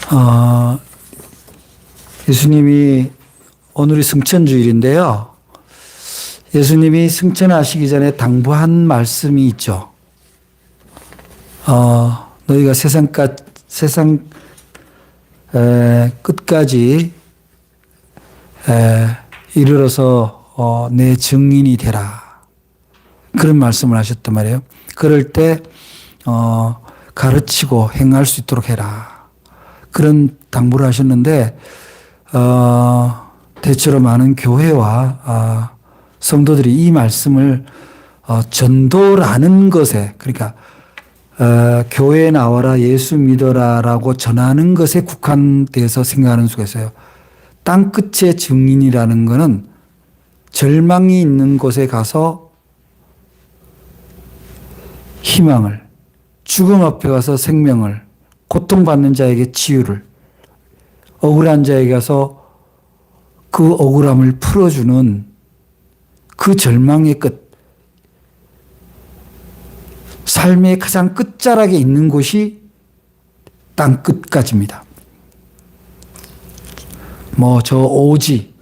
어, 예수님이 오늘이 승천주일인데요. 예수님이 승천하시기 전에 당부한 말씀이 있죠. 너희가 세상 끝까지 이르러서 내 증인이 되라. 그런 말씀을 하셨단 말이에요. 그럴 때 가르치고 행할 수 있도록 해라. 그런 당부를 하셨는데 대체로 많은 교회와 성도들이 이 말씀을 전도라는 것에, 그러니까 교회에 나와라 예수 믿어라라고 전하는 것에 국한돼서 생각하는 수가 있어요. 땅끝의 증인이라는 것은 절망이 있는 곳에 가서 희망을, 죽음 앞에 가서 생명을, 고통받는 자에게 치유를, 억울한 자에게 가서 그 억울함을 풀어주는 그 절망의 끝, 삶의 가장 끝자락에 있는 곳이 땅끝까지입니다. 저 오지,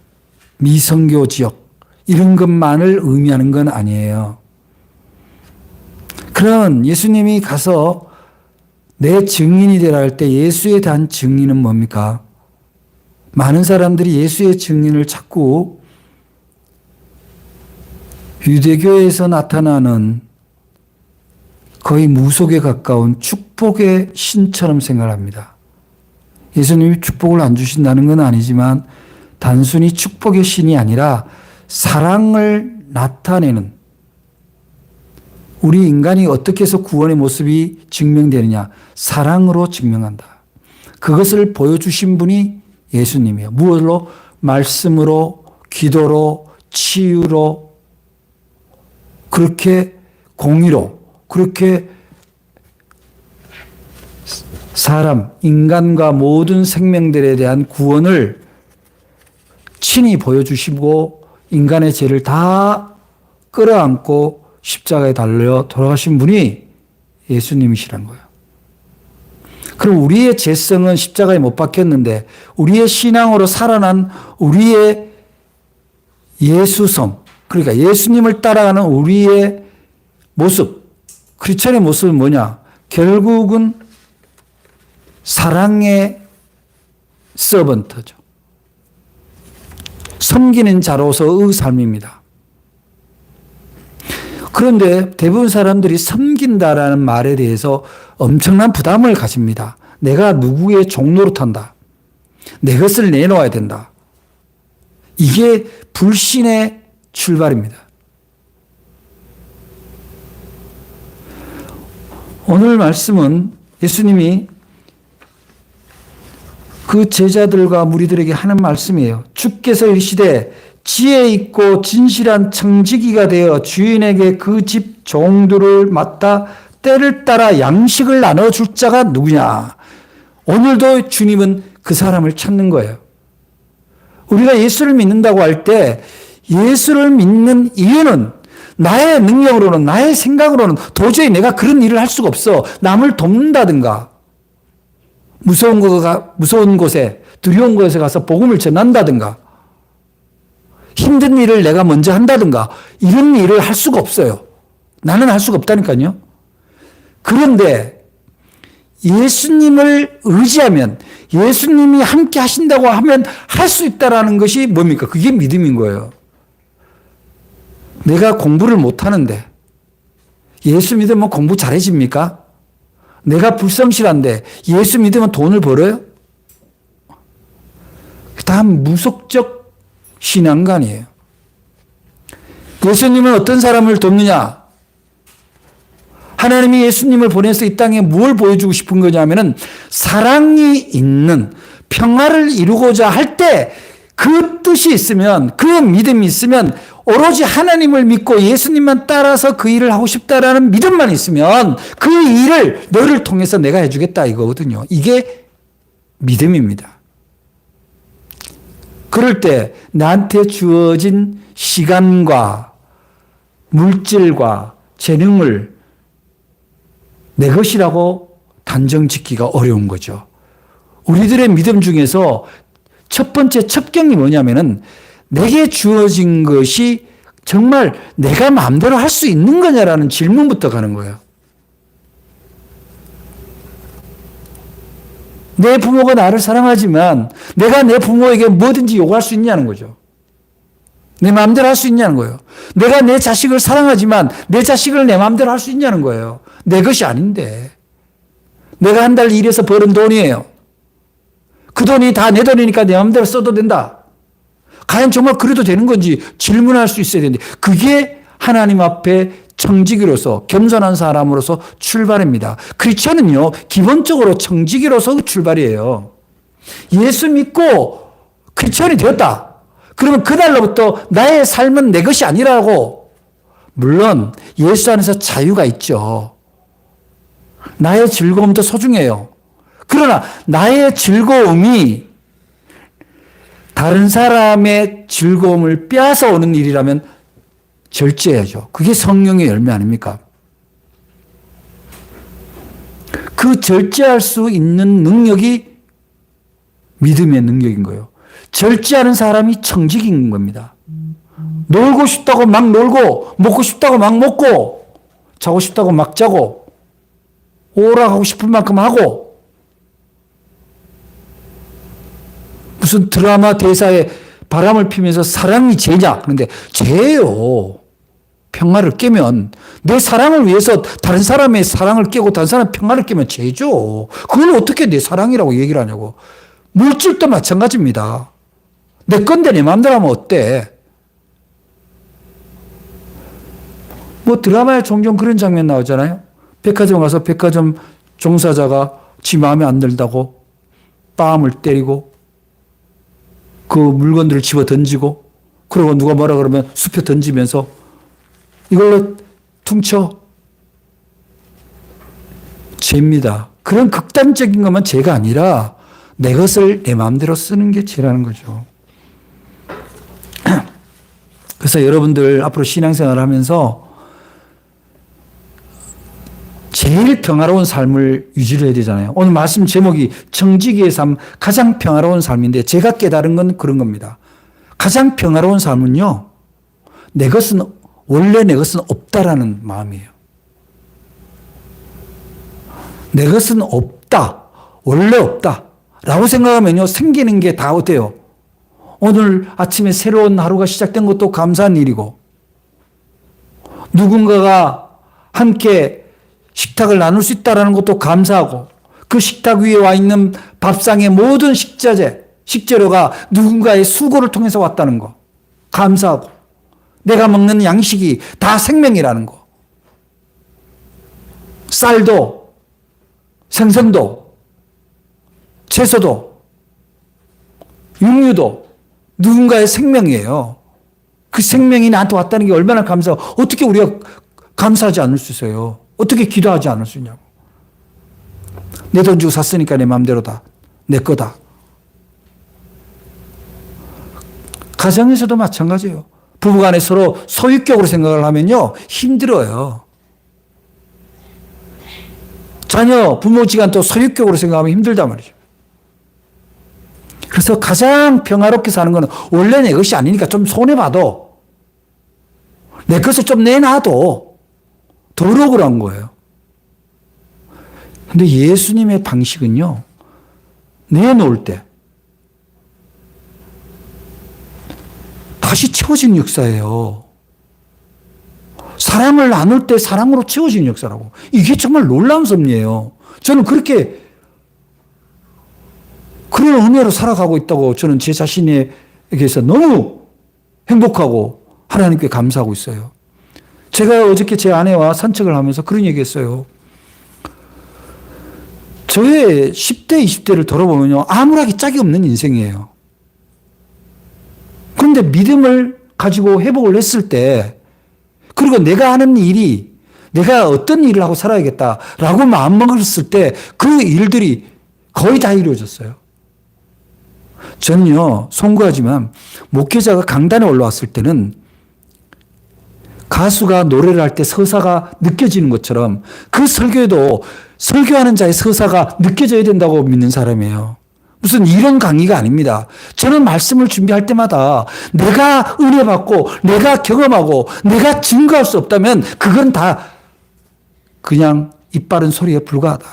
미성교 지역 이런 것만을 의미하는 건 아니에요. 그런 예수님이 가서 내 증인이 되라 할 때 예수에 대한 증인은 뭡니까? 많은 사람들이 예수의 증인을 찾고 유대교에서 나타나는 거의 무속에 가까운 축복의 신처럼 생각합니다. 예수님이 축복을 안 주신다는 건 아니지만 단순히 축복의 신이 아니라 사랑을 나타내는, 우리 인간이 어떻게 해서 구원의 모습이 증명되느냐? 사랑으로 증명한다. 그것을 보여주신 분이 예수님이에요. 무엇으로? 말씀으로, 기도로, 치유로, 그렇게 공의로, 그렇게 사람, 인간과 모든 생명들에 대한 구원을 친히 보여주시고 인간의 죄를 다 끌어안고 십자가에 달려 돌아가신 분이 예수님이시란 거예요. 그럼 우리의 죄성은 십자가에 못 박혔는데 우리의 신앙으로 살아난 우리의 예수성, 그러니까 예수님을 따라가는 우리의 모습, 크리스천의 모습은 뭐냐? 결국은 사랑의 서번트죠. 섬기는 자로서의 삶입니다. 그런데 대부분 사람들이 섬긴다라는 말에 대해서 엄청난 부담을 가집니다. 내가 누구의 종노릇한다. 내 것을 내놓아야 된다. 이게 불신의 출발입니다. 오늘 말씀은 예수님이 그 제자들과 무리들에게 하는 말씀이에요. 주께서 이르시되 지혜 있고 진실한 청지기가 되어 주인에게 그 집 종들을 맡아 때를 따라 양식을 나눠줄 자가 누구냐. 오늘도 주님은 그 사람을 찾는 거예요. 우리가 예수를 믿는다고 할 때 예수를 믿는 이유는 나의 능력으로는, 나의 생각으로는 도저히 내가 그런 일을 할 수가 없어. 남을 돕는다든가, 무서운 곳에, 두려운 곳에 가서 복음을 전한다든가, 힘든 일을 내가 먼저 한다든가, 이런 일을 할 수가 없어요. 나는 할 수가 없다니까요. 그런데 예수님을 의지하면, 예수님이 함께 하신다고 하면 할 수 있다라는 것이 뭡니까? 그게 믿음인 거예요. 내가 공부를 못하는데 예수 믿으면 공부 잘해집니까? 내가 불성실한데 예수 믿으면 돈을 벌어요? 다 무속적 신앙관이에요. 예수님은 어떤 사람을 돕느냐? 하나님이 예수님을 보내서 이 땅에 뭘 보여주고 싶은 거냐면은 사랑이 있는, 평화를 이루고자 할 때 그 뜻이 있으면, 그 믿음이 있으면, 오로지 하나님을 믿고 예수님만 따라서 그 일을 하고 싶다라는 믿음만 있으면 그 일을 너를 통해서 내가 해주겠다 이거거든요. 이게 믿음입니다. 그럴 때 나한테 주어진 시간과 물질과 재능을 내 것이라고 단정 짓기가 어려운 거죠. 우리들의 믿음 중에서 첫 번째 첩경이 뭐냐면은 내게 주어진 것이 정말 내가 마음대로 할 수 있는 거냐라는 질문부터 가는 거예요. 내 부모가 나를 사랑하지만 내가 내 부모에게 뭐든지 요구할 수 있냐는 거죠. 내 마음대로 할 수 있냐는 거예요. 내가 내 자식을 사랑하지만 내 자식을 내 마음대로 할 수 있냐는 거예요. 내 것이 아닌데. 내가 한 달 일해서 벌은 돈이에요. 그 돈이 다 내 돈이니까 내 마음대로 써도 된다. 과연 정말 그래도 되는 건지 질문할 수 있어야 되는데 그게 하나님 앞에 청지기로서 겸손한 사람으로서 출발입니다. 크리스천은요 기본적으로 청지기로서 출발이에요. 예수 믿고 크리스천이 되었다. 그러면 그날로부터 나의 삶은 내 것이 아니라고. 물론 예수 안에서 자유가 있죠. 나의 즐거움도 소중해요. 그러나 나의 즐거움이 다른 사람의 즐거움을 빼앗아 오는 일이라면 절제해야죠. 그게 성령의 열매 아닙니까? 그 절제할 수 있는 능력이 믿음의 능력인 거예요. 절제하는 사람이 청직인 겁니다. 놀고 싶다고 막 놀고, 먹고 싶다고 막 먹고, 자고 싶다고 막 자고, 오락하고 싶은 만큼 하고, 무슨 드라마 대사에 바람을 피면서 사랑이 죄냐? 그런데 죄예요. 평화를 깨면 내 사랑을 위해서 다른 사람의 사랑을 깨고 다른 사람의 평화를 깨면 죄죠. 그걸 어떻게 내 사랑이라고 얘기를 하냐고. 물질도 마찬가지입니다. 내 건데 내 마음대로 하면 어때? 뭐 드라마에 종종 그런 장면 나오잖아요. 백화점 가서 백화점 종사자가 지 마음에 안 들다고 뺨을 때리고 그 물건들을 집어 던지고 그러고 누가 뭐라 그러면 숲에 던지면서 이걸로 퉁쳐. 죄입니다. 그런 극단적인 것만 죄가 아니라 내 것을 내 마음대로 쓰는 게 죄라는 거죠. 그래서 여러분들 앞으로 신앙생활을 하면서 제일 평화로운 삶을 유지를 해야 되잖아요. 오늘 말씀 제목이 청지기의 삶, 가장 평화로운 삶인데 제가 깨달은 건 그런 겁니다. 가장 평화로운 삶은요. 원래 내 것은 없다라는 마음이에요. 내 것은 없다. 원래 없다. 라고 생각하면요. 생기는 게 다 어때요? 오늘 아침에 새로운 하루가 시작된 것도 감사한 일이고 누군가가 함께 식탁을 나눌 수 있다는 것도 감사하고 그 식탁 위에 와 있는 밥상의 모든 식재료가 누군가의 수고를 통해서 왔다는 거 감사하고 내가 먹는 양식이 다 생명이라는 거 쌀도 생선도 채소도 육류도 누군가의 생명이에요. 그 생명이 나한테 왔다는 게 얼마나 감사하고 어떻게 우리가 감사하지 않을 수 있어요. 어떻게 기도하지 않을 수 있냐고. 내 돈 주고 샀으니까 내 마음대로다. 내 거다. 가정에서도 마찬가지예요. 부부간에 서로 소유격으로 생각을 하면요. 힘들어요. 자녀, 부모지간 또 소유격으로 생각하면 힘들단 말이죠. 그래서 가장 평화롭게 사는 것은 원래 내 것이 아니니까 좀 손해봐도 내 것을 좀 내놔도 덜 억울한 거예요. 근데 예수님의 방식은요, 내놓을 때 다시 채워지는 역사예요. 사랑을 나눌 때 사랑으로 채워지는 역사라고. 이게 정말 놀라운 섭리예요. 저는 그런 은혜로 살아가고 있다고 저는 제 자신에게서 너무 행복하고 하나님께 감사하고 있어요. 제가 어저께 제 아내와 산책을 하면서 그런 얘기 했어요. 저의 10대, 20대를 돌아보면요. 아무렇게 짝이 없는 인생이에요. 그런데 믿음을 가지고 회복을 했을 때 그리고 내가 하는 일이 내가 어떤 일을 하고 살아야겠다라고 마음먹었을 때 그 일들이 거의 다 이루어졌어요. 저는요, 송구하지만 목회자가 강단에 올라왔을 때는 가수가 노래를 할 때 서사가 느껴지는 것처럼 그 설교에도 설교하는 자의 서사가 느껴져야 된다고 믿는 사람이에요. 무슨 이런 강의가 아닙니다. 저는 말씀을 준비할 때마다 내가 은혜 받고 내가 경험하고 내가 증거할 수 없다면 그건 다 그냥 입 바른 소리에 불과하다.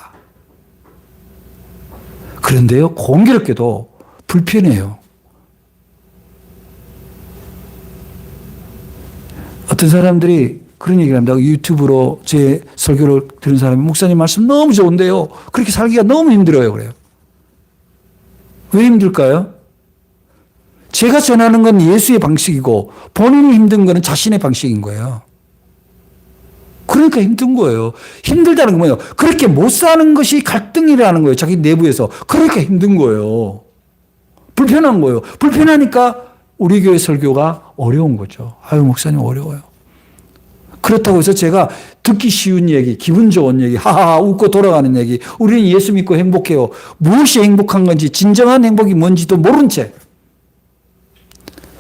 그런데요, 공교롭게도 불편해요. 어떤 사람들이 그런 얘기를 합니다. 유튜브로 제 설교를 들은 사람이 목사님 말씀 너무 좋은데요. 그렇게 살기가 너무 힘들어요. 그래요. 왜 힘들까요? 제가 전하는 건 예수의 방식이고 본인이 힘든 거는 자신의 방식인 거예요. 그러니까 힘든 거예요. 힘들다는 건 뭐예요? 그렇게 못 사는 것이 갈등이라는 거예요. 자기 내부에서. 그러니까 힘든 거예요. 불편한 거예요. 불편하니까 우리 교회 설교가 어려운 거죠. 아유, 목사님 어려워요. 그렇다고 해서 제가 듣기 쉬운 얘기, 기분 좋은 얘기, 하하 웃고 돌아가는 얘기, 우리는 예수 믿고 행복해요. 무엇이 행복한 건지, 진정한 행복이 뭔지도 모른 채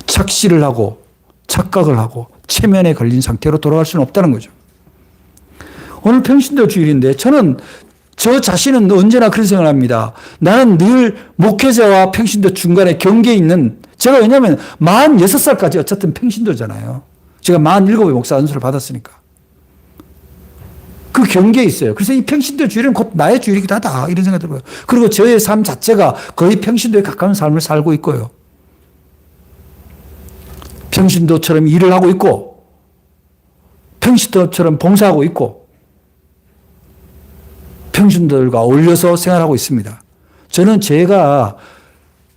착시를 하고 착각을 하고 체면에 걸린 상태로 돌아갈 수는 없다는 거죠. 오늘 평신도 주일인데 저는 저 자신은 언제나 그런 생각을 합니다. 나는 늘 목회자와 평신도 중간에 경계에 있는, 제가 왜냐하면 46살까지 어쨌든 평신도잖아요. 제가 47에 목사 안수를 받았으니까. 그 경계에 있어요. 그래서 이 평신도 주일은 곧 나의 주일이기도 하다. 이런 생각이 들어요. 그리고 저의 삶 자체가 거의 평신도에 가까운 삶을 살고 있고요. 평신도처럼 일을 하고 있고, 평신도처럼 봉사하고 있고, 평신도들과 어울려서 생활하고 있습니다. 저는 제가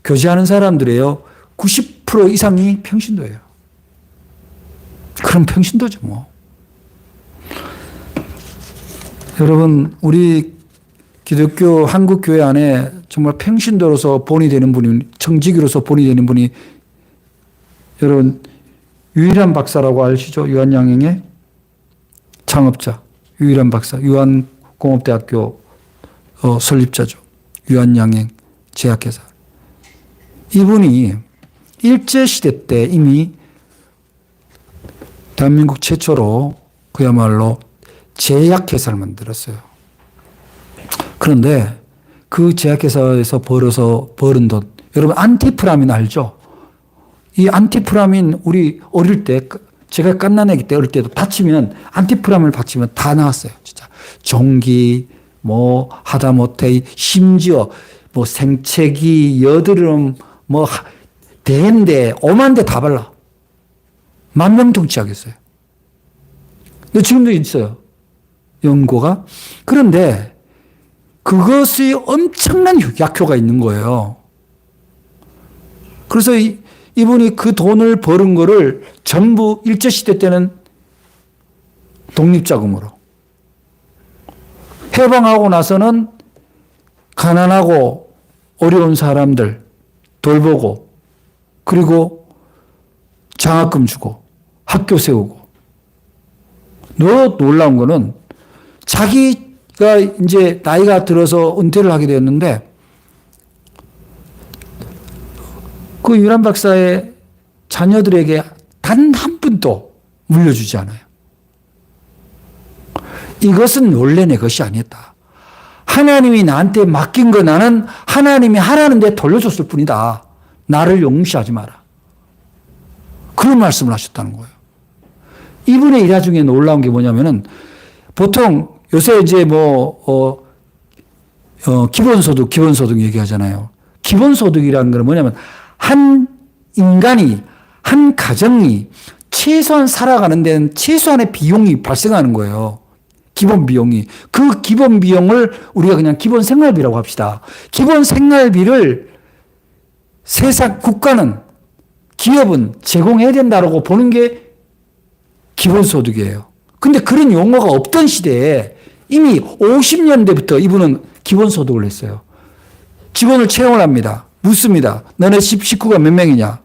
교제하는 사람들이에요. 90% 이상이 평신도예요. 그럼 평신도죠, 뭐. 여러분, 우리 기독교 한국교회 안에 정말 평신도로서 본이 되는 분이, 청지기로서 본이 되는 분이, 여러분, 유일한 박사라고 아시죠? 유한양행의 창업자, 유일한 박사, 유한공업대학교 설립자죠. 유한양행 제약회사. 이분이 일제시대 때 이미 대한민국 최초로 그야말로 제약회사를 만들었어요. 그런데 그 제약회사에서 벌은 돈, 여러분 안티프라민 알죠? 이 안티프라민 우리 어릴 때, 제가 갓난아기 때 어릴 때도 다치면 안티프라민을 받치면 다 나왔어요. 진짜 종기, 뭐 하다못해 심지어 뭐 생채기, 여드름, 뭐 대인대, 오만대 다 발라. 만명통치하겠어요. 근데 지금도 있어요. 연고가. 그런데 그것이 엄청난 약효가 있는 거예요. 그래서 이분이 그 돈을 버는 거를 전부 일제시대 때는 독립자금으로. 해방하고 나서는 가난하고 어려운 사람들 돌보고, 그리고 장학금 주고 학교 세우고. 너 놀라운 거는 자기가 이제 나이가 들어서 은퇴를 하게 되었는데 그 유란 박사의 자녀들에게 단 한 푼도 물려주지 않아요. 이것은 원래 내 것이 아니었다. 하나님이 나한테 맡긴 거 나는 하나님이 하라는 데 돌려줬을 뿐이다. 나를 용시하지 마라. 그런 말씀을 하셨다는 거예요. 이분의 일화 중에 놀라운 게 뭐냐면은 보통 요새 이제 기본소득 얘기하잖아요. 기본소득이라는 건 뭐냐면 한 인간이, 한 가정이 최소한 살아가는 데는 최소한의 비용이 발생하는 거예요. 기본 비용이. 그 기본 비용을 우리가 그냥 기본 생활비라고 합시다. 기본 생활비를 국가는, 기업은 제공해야 된다고 보는 게 기본소득이에요. 근데 그런 용어가 없던 시대에 이미 50년대부터 이분은 기본소득을 했어요. 직원을 채용을 합니다. 묻습니다. 너네 식구가 몇 명이냐?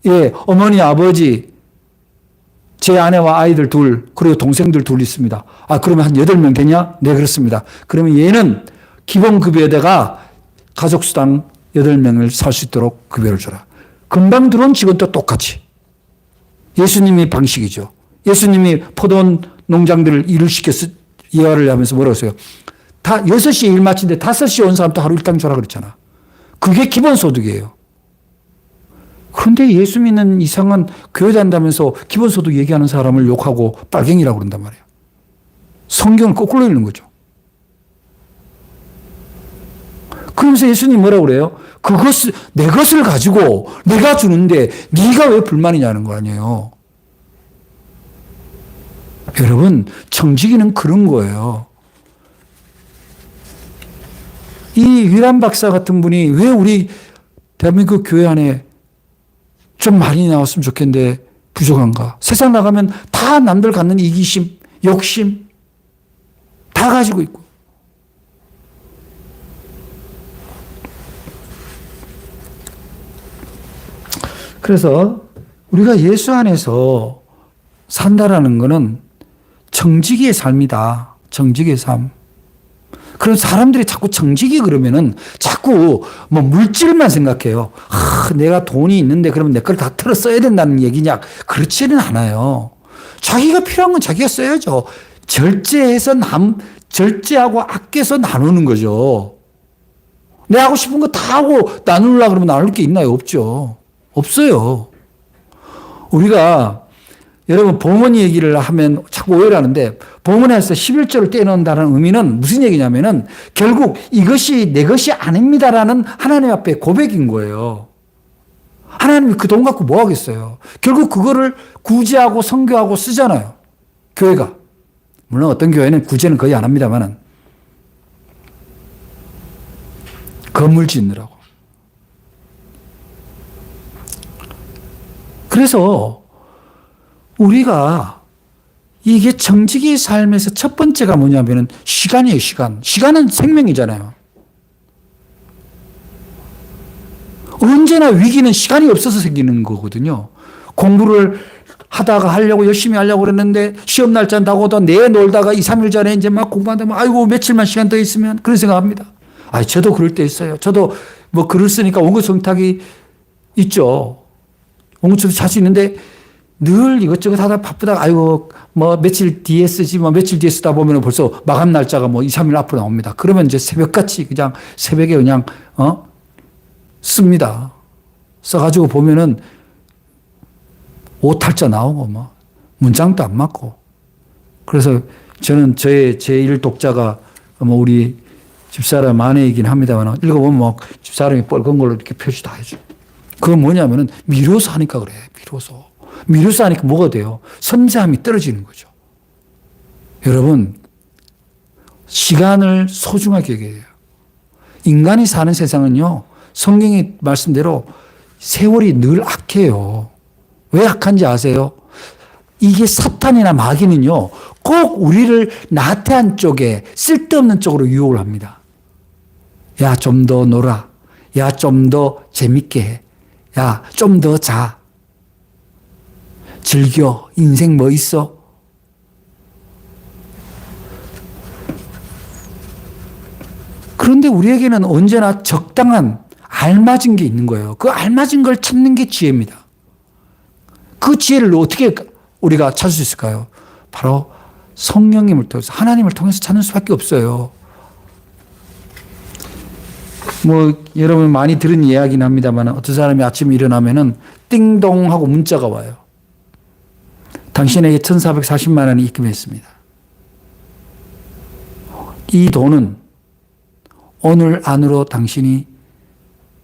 예, 어머니, 아버지, 제 아내와 아이들 둘, 그리고 동생들 둘 있습니다. 아, 그러면 한 8명 되냐? 네, 그렇습니다. 그러면 얘는 기본급여에다가 가족수당 8명을 살 수 있도록 급여를 줘라. 금방 들어온 직원도 똑같이. 예수님이 방식이죠. 예수님이 포도원 농장들을 일을 시켜서 예화를 하면서 뭐라고 했어요? 다 6시에 일 마치는데 5시에 온 사람도 하루 일당 줘라 그랬잖아. 그게 기본소득이에요. 그런데 예수 믿는 이상한 교회 다닌다면서 기본소득 얘기하는 사람을 욕하고 빨갱이라고 그런단 말이에요. 성경을 거꾸로 읽는 거죠. 그러면서 예수님이 뭐라고 그래요? 내 것을 가지고 내가 주는데 네가 왜 불만이냐는 거 아니에요. 여러분, 청지기는 그런 거예요. 이 위란 박사 같은 분이 왜 우리 대한민국 교회 안에 좀 많이 나왔으면 좋겠는데 부족한가? 세상 나가면 다 남들 갖는 이기심, 욕심 다 가지고 있고. 그래서 우리가 예수 안에서 산다라는 것은 정직의 삶이다. 정직의 삶. 그런 사람들이 자꾸 정직이 그러면은 자꾸 뭐 물질만 생각해요. 내가 돈이 있는데 그러면 내 걸 다 털어 써야 된다는 얘기냐? 그렇지는 않아요. 자기가 필요한 건 자기가 써야죠. 절제하고 아껴서 나누는 거죠. 내가 하고 싶은 거 다 하고 나누려고 그러면 나눌 게 있나요? 없죠. 없어요. 우리가 여러분 봉헌 얘기를 하면 자꾸 오해를 하는데 봉헌에서 11조를 떼놓는다는 의미는 무슨 얘기냐면은 결국 이것이 내 것이 아닙니다라는 하나님 앞에 고백인 거예요. 하나님이 그 돈 갖고 뭐 하겠어요. 결국 그거를 구제하고 선교하고 쓰잖아요. 교회가. 물론 어떤 교회는 구제는 거의 안 합니다만은 건물 짓느라고. 그래서 우리가 이게 정직의 삶에서 첫 번째가 뭐냐면은 시간이에요, 시간. 시간은 생명이잖아요. 언제나 위기는 시간이 없어서 생기는 거거든요. 공부를 하다가 하려고 열심히 하려고 그랬는데 시험 날짜 다가오다 내놀다가 2, 3일 전에 이제 막 공부한다면 아이고 며칠만 시간 더 있으면 그런 생각합니다. 저도 그럴 때 있어요. 저도 뭐 글을 쓰니까 원고 청탁이 있죠. 원고 청탁 자주 있는데 늘 이것저것 하다 바쁘다가 아이고 뭐 며칠 뒤에 쓰지 뭐 며칠 뒤에 쓰다 보면 벌써 마감 날짜가 뭐 2, 3일 앞으로 나옵니다. 그러면 이제 새벽같이 그냥 새벽에 그냥 씁니다. 써가지고 보면은 오탈자 나오고 뭐 문장도 안 맞고. 그래서 저는 제1 독자가 뭐 우리 집사람 아내이긴 합니다만 읽어보면 뭐 집사람이 뻘건 걸로 이렇게 표시 다 해줘. 그건 뭐냐면은 미뤄서 하니까 그래. 미뤄서 하니까 뭐가 돼요? 섬세함이 떨어지는 거죠. 여러분, 시간을 소중하게 여겨야 돼요. 인간이 사는 세상은요, 성경의 말씀대로 세월이 늘 악해요. 왜 악한지 아세요? 이게 사탄이나 마귀는요, 꼭 우리를 나태한 쪽에 쓸데없는 쪽으로 유혹을 합니다. 야, 좀 더 놀아. 야, 좀 더 재밌게 해. 야, 좀 더 자. 즐겨. 인생 뭐 있어? 그런데 우리에게는 언제나 적당한 알맞은 게 있는 거예요. 그 알맞은 걸 찾는 게 지혜입니다. 그 지혜를 어떻게 우리가 찾을 수 있을까요? 바로 성령님을 통해서, 하나님을 통해서 찾는 수밖에 없어요. 뭐 여러분 많이 들은 이야기는 합니다만 어떤 사람이 아침에 일어나면은 띵동 하고 문자가 와요. 당신에게 1,440만 원이 입금했습니다. 이 돈은 오늘 안으로 당신이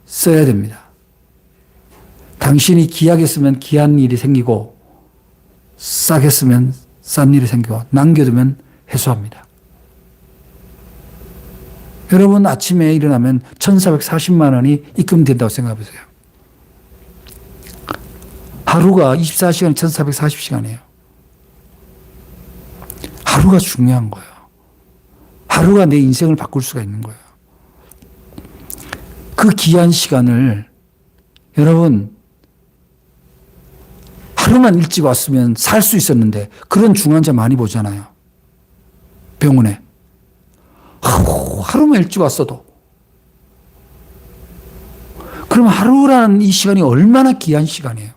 써야 됩니다. 당신이 귀하게 쓰면 귀한 일이 생기고 싸게 쓰면 싼 일이 생기고 남겨두면 해소합니다. 여러분 아침에 일어나면 1,440만 원이 입금된다고 생각해 보세요. 하루가 24시간이 1,440시간이에요. 하루가 중요한 거예요. 하루가 내 인생을 바꿀 수가 있는 거예요. 그 귀한 시간을 여러분 하루만 일찍 왔으면 살 수 있었는데 그런 중환자 많이 보잖아요. 병원에. 하루만 일찍 왔어도. 그럼 하루라는 이 시간이 얼마나 귀한 시간이에요.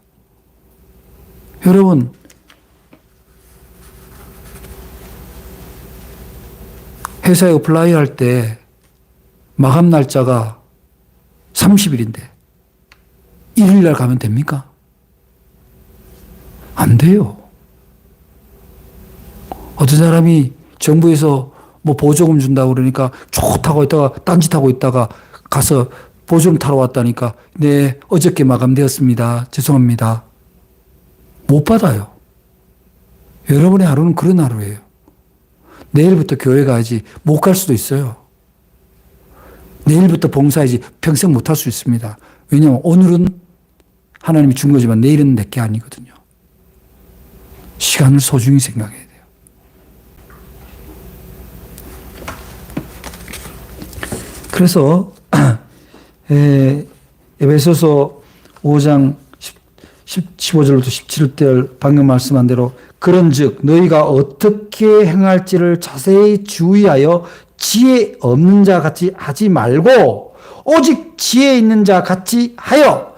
여러분 회사에 어플라이 할 때 마감 날짜가 30일인데 1일 날 가면 됩니까? 안 돼요. 어떤 사람이 정부에서 뭐 보조금 준다고 그러니까 좋다고 있다가 딴짓하고 있다가 가서 보조금 타러 왔다니까 네, 어저께 마감되었습니다. 죄송합니다. 못 받아요. 여러분의 하루는 그런 하루예요. 내일부터 교회 가야지 못 갈 수도 있어요. 내일부터 봉사해야지 평생 못 할 수 있습니다. 왜냐하면 오늘은 하나님이 준 거지만 내일은 내게 아니거든요. 시간을 소중히 생각해야 돼요. 그래서 에베소서 5장 15절부터 17절 방금 말씀한 대로 그런즉 너희가 어떻게 행할지를 자세히 주의하여 지혜 없는 자 같이 하지 말고 오직 지혜 있는 자 같이 하여,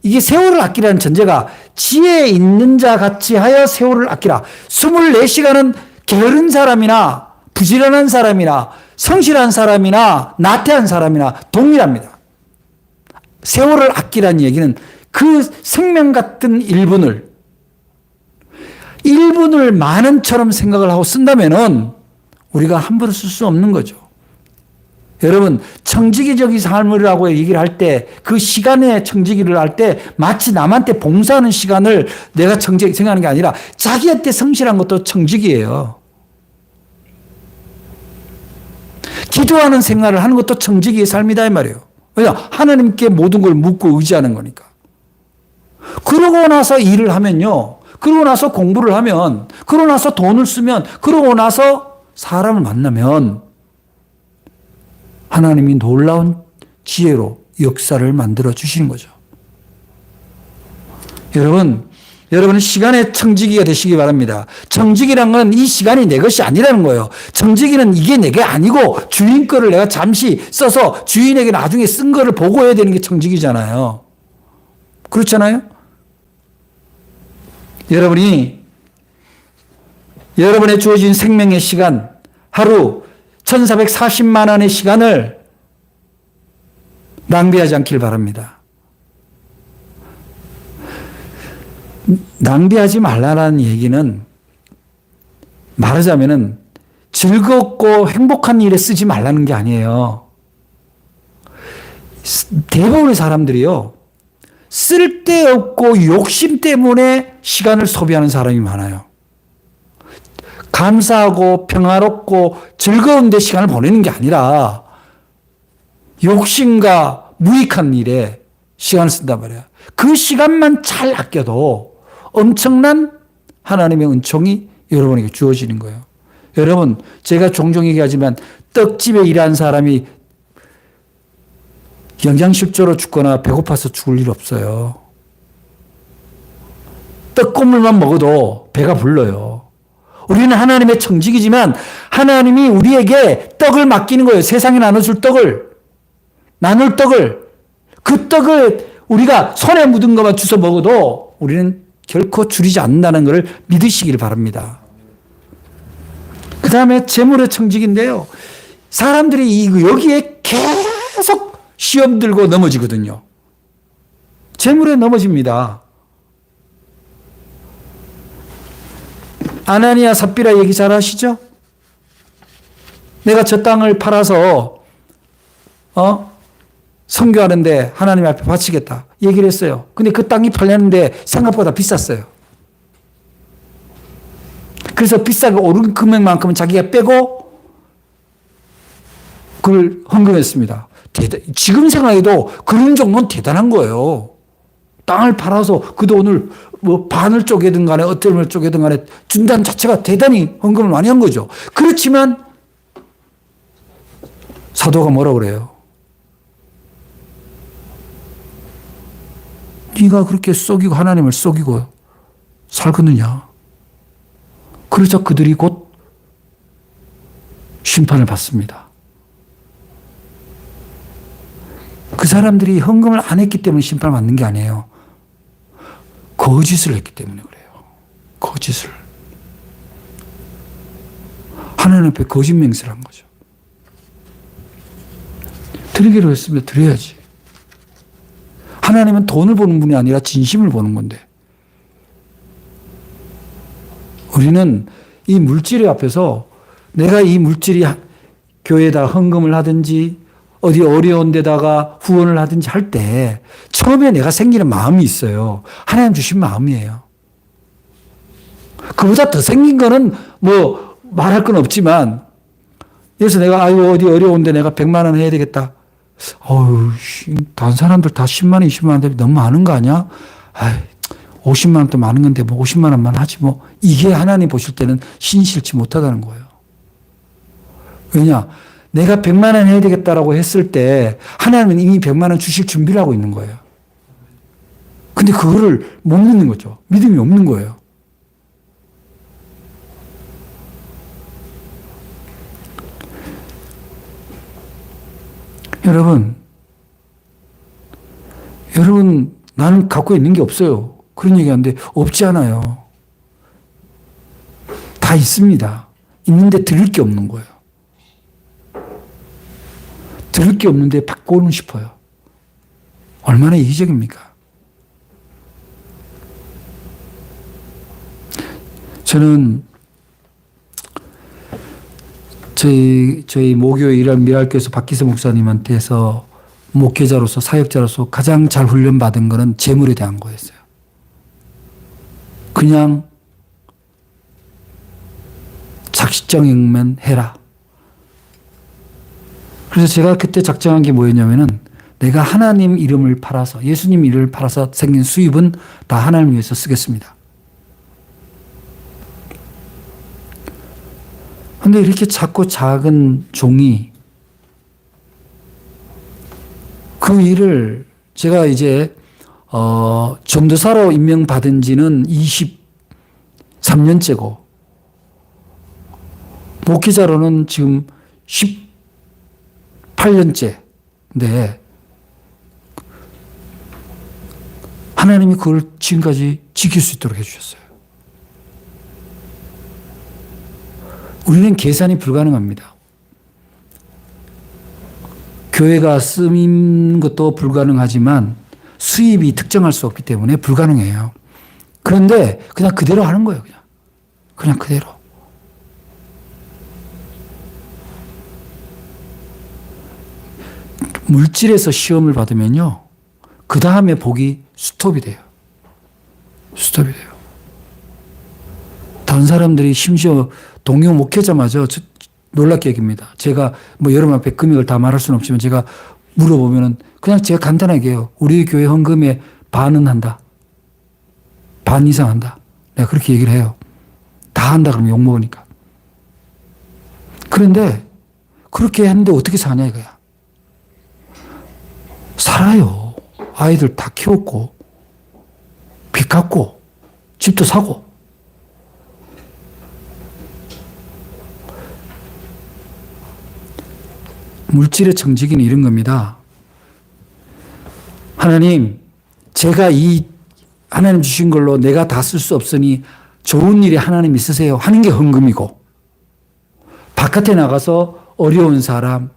이게 세월을 아끼라는 전제가 지혜 있는 자 같이 하여 세월을 아끼라. 24시간은 게으른 사람이나 부지런한 사람이나 성실한 사람이나 나태한 사람이나 동일합니다. 세월을 아끼라는 얘기는 그 생명 같은 1분을 만원처럼 생각을 하고 쓴다면은 우리가 함부로 쓸 수 없는 거죠. 여러분, 청지기적인 삶이라고 얘기를 할 때, 그 시간에 청지기를 할 때 마치 남한테 봉사하는 시간을 내가 청지기 생각하는 게 아니라 자기한테 성실한 것도 청지기예요. 기도하는 생활을 하는 것도 청지기의 삶이다 이 말이에요. 왜냐? 하나님께 모든 걸 묻고 의지하는 거니까. 그러고 나서 일을 하면요. 그러고 나서 공부를 하면, 그러고 나서 돈을 쓰면, 그러고 나서 사람을 만나면 하나님이 놀라운 지혜로 역사를 만들어 주시는 거죠. 여러분은 시간의 청지기가 되시기 바랍니다. 청지기란 건 이 시간이 내 것이 아니라는 거예요. 청지기는 이게 내게 아니고 주인 거를 내가 잠시 써서 주인에게 나중에 쓴 거를 보고해야 되는 게 청지기잖아요. 그렇잖아요? 여러분의 주어진 생명의 시간, 하루 1440만 원의 시간을 낭비하지 않길 바랍니다. 낭비하지 말라는 얘기는 말하자면은 즐겁고 행복한 일에 쓰지 말라는 게 아니에요. 대부분의 사람들이요, 쓸데없고 욕심 때문에 시간을 소비하는 사람이 많아요. 감사하고 평화롭고 즐거운 데 시간을 보내는 게 아니라 욕심과 무익한 일에 시간을 쓴단 말이에요. 그 시간만 잘 아껴도 엄청난 하나님의 은총이 여러분에게 주어지는 거예요. 여러분, 제가 종종 얘기하지만 떡집에 일하는 사람이 영양실조로 죽거나 배고파서 죽을 일 없어요. 떡고물만 먹어도 배가 불러요. 우리는 하나님의 청지기지만 하나님이 우리에게 떡을 맡기는 거예요. 세상에 나눠줄 떡을, 나눌 떡을. 그 떡을 우리가 손에 묻은 것만 주워 먹어도 우리는 결코 줄이지 않는다는 것을 믿으시길 바랍니다. 그 다음에 재물의 청지기인데요. 사람들이 여기에 계속 시험 들고 넘어지거든요. 재물에 넘어집니다. 아나니아 삽비라 얘기 잘 아시죠? 내가 저 땅을 팔아서 선교하는데 하나님 앞에 바치겠다 얘기를 했어요. 근데 그 땅이 팔렸는데 생각보다 비쌌어요. 그래서 비싸게 오른 금액만큼은 자기가 빼고 그걸 헌금했습니다. 지금 생각해도 그런 정도는 대단한 거예요. 땅을 팔아서 그 돈을 뭐 반을 쪼개든 간에 어떤 걸 쪼개든 간에 준다는 자체가 대단히 헌금을 많이 한 거죠. 그렇지만 사도가 뭐라 그래요? 네가 그렇게 속이고 하나님을 속이고 살겠느냐? 그러자 그들이 곧 심판을 받습니다. 그 사람들이 헌금을 안 했기 때문에 심판을 받는 게 아니에요. 거짓을 했기 때문에 그래요. 거짓을. 하나님 앞에 거짓 맹세를 한 거죠. 드리기로 했으면 드려야지. 하나님은 돈을 보는 분이 아니라 진심을 보는 건데. 우리는 이 물질 앞에서 내가 이 물질이 교회에다 헌금을 하든지 어디 어려운 데다가 후원을 하든지 할 때 처음에 내가 생기는 마음이 있어요. 하나님 주신 마음이에요. 그보다 더 생긴 거는 뭐 말할 건 없지만, 그래서 내가 아유 어디 어려운데 내가 100만 원 해야 되겠다. 어휴, 다른 사람들 다 10만 원, 20만 원 되면 너무 많은 거 아니야? 아이, 50만 원도 많은 건데 뭐 50만 원만 하지 뭐. 이게 하나님 보실 때는 신실치 못하다는 거예요. 왜냐? 내가 100만 원 해야 되겠다라고 했을 때 하나님은 이미 100만 원 주실 준비를 하고 있는 거예요. 근데 그거를 못 믿는 거죠. 믿음이 없는 거예요. 여러분, 나는 갖고 있는 게 없어요. 그런 얘기 하는데 없지 않아요. 다 있습니다. 있는데 드릴 게 없는 거예요. 들을 게 없는데 받고는 싶어요. 얼마나 이기적입니까? 저는 저희 모교에 일할 미랄교에서 박기세 목사님한테서 목회자로서 사역자로서 가장 잘 훈련받은 거는 재물에 대한 거였어요. 그냥 작정하면 해라. 그래서 제가 그때 작정한 게 뭐였냐면은 내가 하나님 이름을 팔아서, 예수님 이름을 팔아서 생긴 수입은 다 하나님 위해서 쓰겠습니다. 근데 이렇게 작고 작은 종이 그 일을 제가 이제 전도사로 임명받은 지는 23년째고 목회자로는 지금 18년째인데 하나님이 그걸 지금까지 지킬 수 있도록 해주셨어요. 우리는 계산이 불가능합니다. 교회가 쓰는 것도 불가능하지만 수입이 특정할 수 없기 때문에 불가능해요. 그런데 그냥 그대로 하는 거예요. 그냥 그대로. 물질에서 시험을 받으면요, 그 다음에 복이 스톱이 돼요. 스톱이 돼요. 다른 사람들이 심지어 동료 목회자마저 놀랍게 여깁니다. 제가 뭐 여러분 앞에 금액을 다 말할 수는 없지만 제가 물어보면은 그냥 제가 간단하게 해요. 우리 교회 헌금의 반은 한다. 반 이상 한다. 내가 그렇게 얘기를 해요. 다 한다 그러면 욕먹으니까. 그런데 그렇게 했는데 어떻게 사냐 이거야. 살아요. 아이들 다 키웠고 빚 갚고 집도 사고. 물질의 정직은 이런 겁니다. 하나님, 제가 이 하나님 주신 걸로 내가 다 쓸 수 없으니 좋은 일에 하나님이 쓰세요 하는 게 헌금이고, 바깥에 나가서 어려운 사람,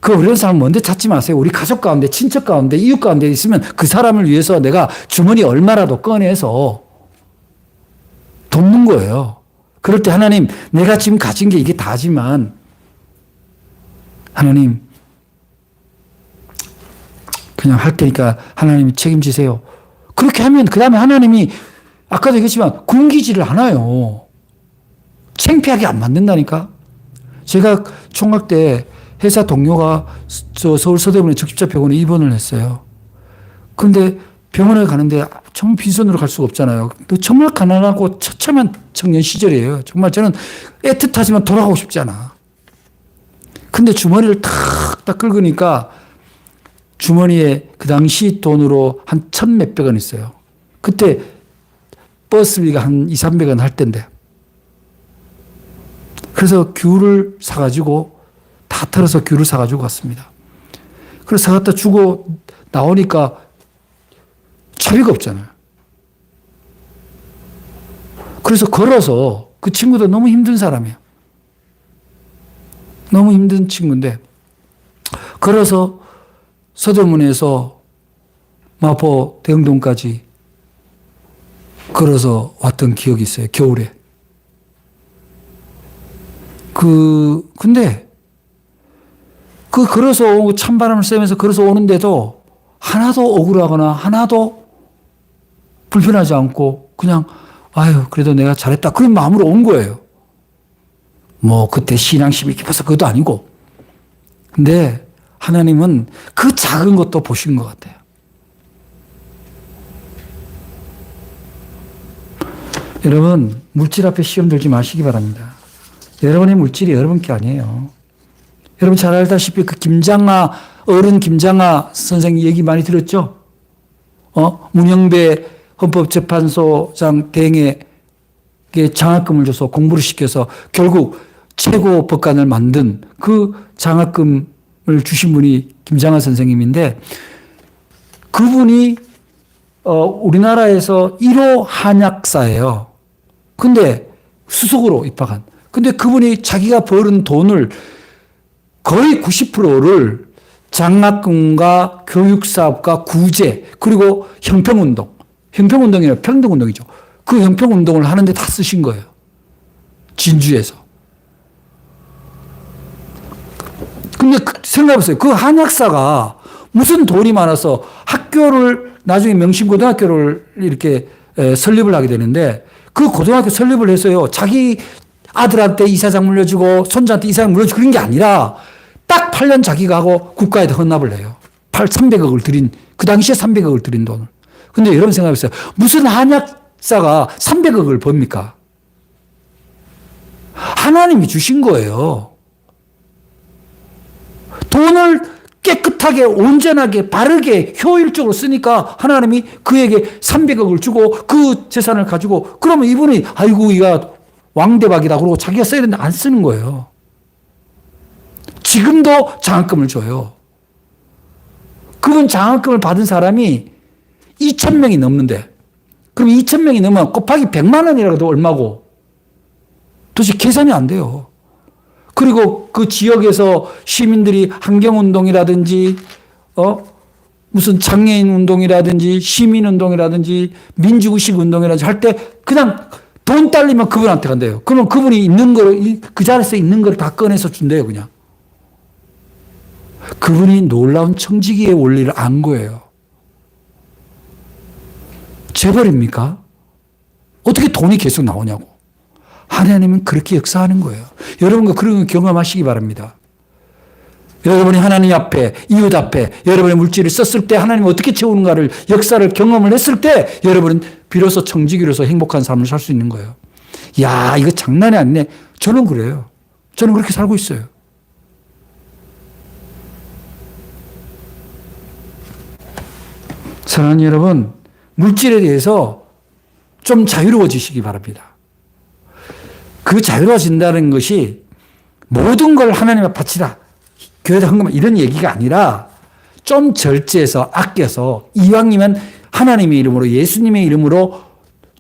그 어려운 사람 먼저 찾지 마세요. 우리 가족 가운데, 친척 가운데, 이웃 가운데 있으면 그 사람을 위해서 내가 주머니 얼마라도 꺼내서 돕는 거예요. 그럴 때 하나님, 내가 지금 가진 게 이게 다지만 하나님 그냥 할 테니까 하나님이 책임지세요. 그렇게 하면 그 다음에 하나님이 아까도 얘기했지만 굶기지를 않아요. 창피하게 안 만든다니까. 제가 총각 때 회사 동료가 저 서울 서대문의 적십자병원에 입원을 했어요. 그런데 병원에 가는데 정말 빈손으로 갈 수가 없잖아요. 정말 가난하고 처참한 청년 시절이에요. 정말 저는 애틋하지만 돌아가고 싶지 않아. 근데 주머니를 탁탁 긁으니까 주머니에 그 당시 돈으로 한 1,000몇백 원 있어요. 그때 버스비가 한 200~300원 할 때인데. 그래서 귤을 사가지고 다 털어서 귤을 사가지고 갔습니다. 그래서 사갖다 주고 나오니까 차비가 없잖아요. 그래서 걸어서 그 친구도 너무 힘든 사람이에요. 너무 힘든 친구인데 걸어서 서대문에서 마포 대흥동까지 걸어서 왔던 기억이 있어요. 겨울에. 근데 걸어서 오고 찬바람을 쐬면서 걸어서 오는데도 하나도 억울하거나 하나도 불편하지 않고 그냥 아유 그래도 내가 잘했다 그런 마음으로 온 거예요. 뭐 그때 신앙심이 깊어서 그것도 아니고. 근데 하나님은 그 작은 것도 보신 것 같아요. 여러분 물질 앞에 시험 들지 마시기 바랍니다. 여러분의 물질이 여러분 게 아니에요. 여러분 잘 알다시피 그 어른 김장하 선생님 얘기 많이 들었죠? 문영배 헌법재판소장 대행에게 장학금을 줘서 공부를 시켜서 결국 최고 법관을 만든 그 장학금을 주신 분이 김장하 선생님인데 그분이 우리나라에서 1호 한약사예요. 근데 수석으로 입학한. 근데 그분이 자기가 벌은 돈을 거의 90%를 장학금과 교육사업과 구제 그리고 형평운동. 형평운동이 아니라 평등운동이죠. 그 형평운동을 하는데 다 쓰신 거예요. 진주에서. 근데 생각해보세요. 그 한약사가 무슨 돈이 많아서 학교를 나중에 명신고등학교를 이렇게 설립을 하게 되는데 그 고등학교 설립을 해서요. 자기 아들한테 이사장 물려주고 손자한테 이사장 물려주고 그런 게 아니라 딱 8년 자기가 하고 국가에다 헌납을 해요. 300억을 들인, 그 당시에 300억을 들인 돈을. 근데 여러분 생각해보세요. 무슨 한약사가 300억을 법니까? 하나님이 주신 거예요. 돈을 깨끗하게, 온전하게, 바르게, 효율적으로 쓰니까 하나님이 그에게 300억을 주고 그 재산을 가지고 그러면 이분이 아이고, 이가 왕대박이다. 그러고 자기가 써야 되는데 안 쓰는 거예요. 지금도 장학금을 줘요. 그분 장학금을 받은 사람이 2,000명이 넘는데 그럼 2,000명이 넘으면 곱하기 100만 원이라도 얼마고 도대체 계산이 안 돼요. 그리고 그 지역에서 시민들이 환경운동이라든지 무슨 장애인 운동이라든지 시민운동이라든지 민주의식 운동이라든지 할 때 그냥 돈 딸리면 그분한테 간대요. 그러면 그분이 있는 거를, 그 자리에서 있는 걸 다 꺼내서 준대요, 그냥. 그분이 놀라운 청지기의 원리를 안 거예요. 재벌입니까? 어떻게 돈이 계속 나오냐고. 하나님은 그렇게 역사하는 거예요. 여러분과 그런 걸 경험하시기 바랍니다. 여러분이 하나님 앞에, 이웃 앞에 여러분의 물질을 썼을 때 하나님이 어떻게 채우는가를 역사를 경험을 했을 때 여러분은 비로소 청지기로서 행복한 삶을 살 수 있는 거예요. 야, 이거 장난이 아니네. 저는 그래요. 저는 그렇게 살고 있어요. 사랑하는 여러분, 물질에 대해서 좀 자유로워지시기 바랍니다. 그 자유로워진다는 것이 모든 걸 하나님께 바치라. 교회에다 헌금하라. 이런 얘기가 아니라 좀 절제해서 아껴서 이왕이면 하나님의 이름으로 예수님의 이름으로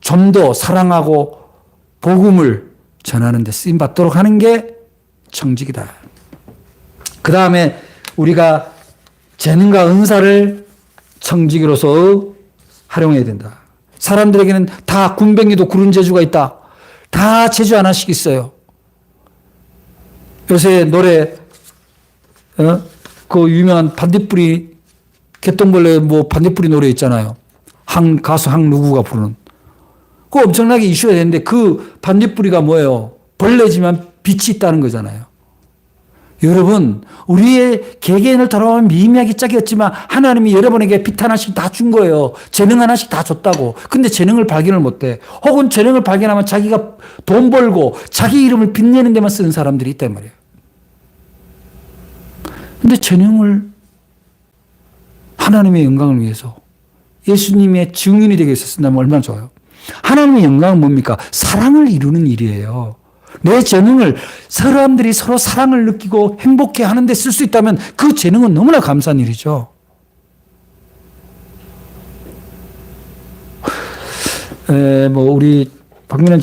좀 더 사랑하고 복음을 전하는 데 쓰임받도록 하는 게 청직이다. 그 다음에 우리가 재능과 은사를 청지기로서 활용해야 된다. 사람들에게는 다 군뱅이도 구른 재주가 있다. 다 재주 하나씩 있어요. 요새 노래 그 유명한 반딧불이 개똥벌레 뭐 반딧불이 노래 있잖아요. 가수 누구가 부르는. 그거 엄청나게 이슈가 되는데 그 반딧불이가 뭐예요? 벌레지만 빛이 있다는 거잖아요. 여러분, 우리의 개개인을 돌아보면 미미하게 짝이었지만 하나님이 여러분에게 빛 하나씩 다 준 거예요. 재능 하나씩 다 줬다고. 근데 재능을 발견을 못해. 혹은 재능을 발견하면 자기가 돈 벌고 자기 이름을 빛내는 데만 쓰는 사람들이 있단 말이에요. 근데 재능을 하나님의 영광을 위해서 예수님의 증인이 되기 위해서 쓴다면 얼마나 좋아요. 하나님의 영광은 뭡니까? 사랑을 이루는 일이에요. 내 재능을 사람들이 서로 사랑을 느끼고 행복해 하는 데 쓸 수 있다면 그 재능은 너무나 감사한 일이죠. 우리 박민환